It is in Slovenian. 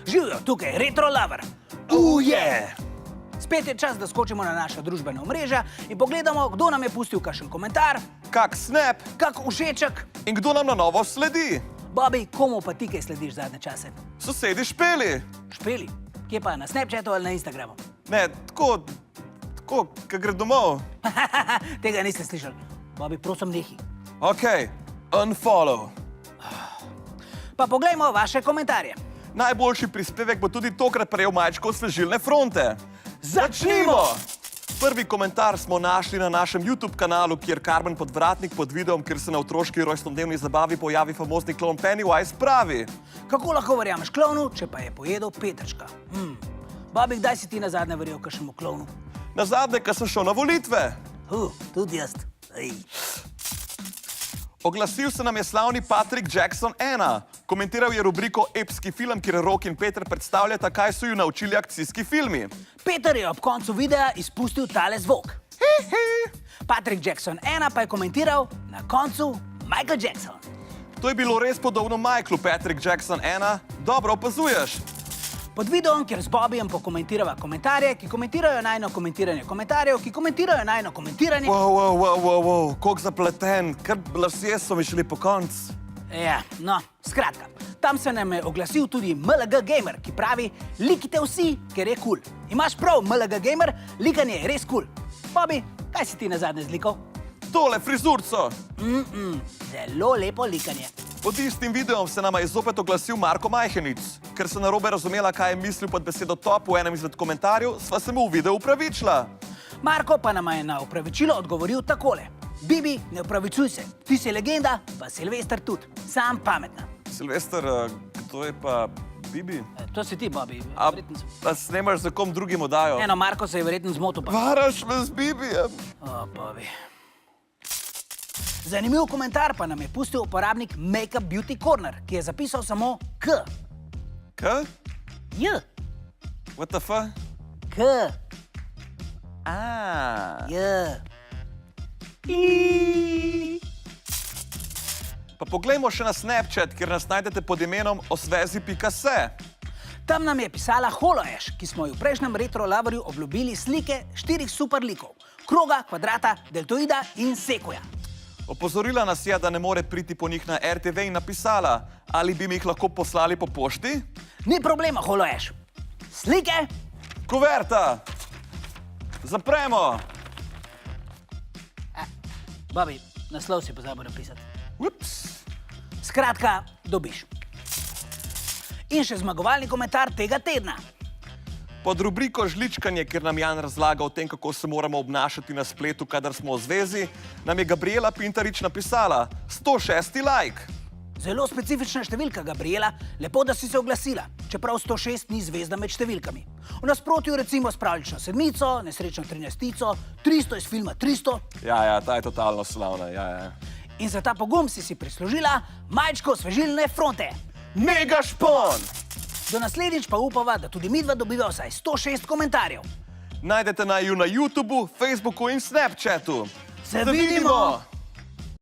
Živijo, tukaj je Retro Lover. Yeah! Spet je čas, da skočimo na naša družbena omrežja in pogledamo, kdo nam je pustil kakšen komentar, Kak snap kak všeček. in kdo nam na novo sledi? Bobby, komu pa ti kaj slediš zadnje čase? Sosedi špeli. Špeli. Kje pa, na Snapchatu ali na Instagramu? Ne, tako, ko gre domov. Tega niste slišali. Bobby, prosim, nehi. Ok, unfollow. Pa poglejmo vaše komentarje. Najboljši prispevek bo tudi tokrat prejel Majčko osvežilne fronte. Začnimo! Prvi komentar smo našli na našem YouTube kanalu, kjer Karmen Podvratnik pod videom, kjer se na otroški rojstnodnevni zabavi pojavi famozni klon Pennywise, pravi: Kako lahko verjameš klovnu, če pa je pojedel Petrčka? Bobby, kdaj si ti nazadnje verjel kakšnemu klovnu? Nazadnje, ko sem šel na volitve. Tudi jaz. Ej. Oglasil se nam je slavni Patrick Jackson 1. Komentiral je rubriko Epski film, kjer Rok in Peter predstavljata, kaj so ju naučili akcijski filmi. Peter je ob koncu videa izpustil tale zvok. Patrick Jackson 1 pa je komentiral na koncu Michael Jackson. To je bilo res podobno Michaelu. Patrick Jackson 1. Dobro opazuješ. Pod videom, kjer z Bobbyjem pokomentirava komentarje, ki komentirajo najno komentiranje komentarjev, ki komentirajo najno komentiranje... Wow, koliko zapleten, kar lasje so mi šli po koncu. Ja, no, skratka, tam se nam je oglasil tudi MLG Gamer, ki pravi, likite vsi, ker je kul. Imaš prav, MLG Gamer, likanje je res kul. Bobby, kaj si ti nazadnje zlikal? Tole frizurco. Zelo lepo likanje. Pod istim videom se nama je zopet oglasil Marko Majhenic. Ker se narobe razumela, kaj je mislil pod besedo top v enem izmed komentarjev, sva se mu v videu upravičila. Marko pa nama je na opravičilo odgovoril takole. Bibi, ne opravičuj se, ti si legenda, pa Silvester tudi. Sam pametna. Silvester, kdo je pa Bibi? To si ti, Bobby. A snemaš za kom drugim oddajo? Eno, Marko se je verjetno zmotil pa. Varaš me z Bibijem. O, Bobby. Zanimiv komentar pa nam je pustil uporabnik Makeup Beauty Corner, ki je zapisal samo K. K? J. What the f? K. J. I. Pa poglejmo še na Snapchat, kjer nas najdete pod imenom osvezi.se. Tam nam je pisala Holoeš, ki smo ju v prejšnjem Retro Loverju obljubili slike 4 superlikov. Kroga, kvadrata, deltoida in sekuja. Opozorila nas je, da ne more priti po njih na RTV in napisala, ali bi mi jih lahko poslali po pošti? Ni problema, Holoeš. Slike? Kuverta! Zapremo! Bobby, naslov si pozabil napisati. Ups. Skratka, dobiš. In še zmagovalni komentar tega tedna. Pod rubriko Žličkanje, kjer nam Jan razlaga o tem, kako se moramo obnašati na spletu, kadar smo v zvezi, nam je Gabriela Pintarič napisala 106. like. Zelo specifična številka, Gabriela. Lepo, da si se oglasila, čeprav 106 ni zvezda med številkami. V nasprotju recimo s Pravljično sedmico, Nesrečno 13-tico, 300 iz filma 300. Ja, ta je totalno slavna, ja. In za ta pogum si prislužila Majčko osvežilne fronte. Mega špon! Do naslednjič pa upava, da tudi midva dobiva vsaj 106 komentarjev. Najdete naju na YouTubeu, Facebooku in Snapchatu. Se vidimo!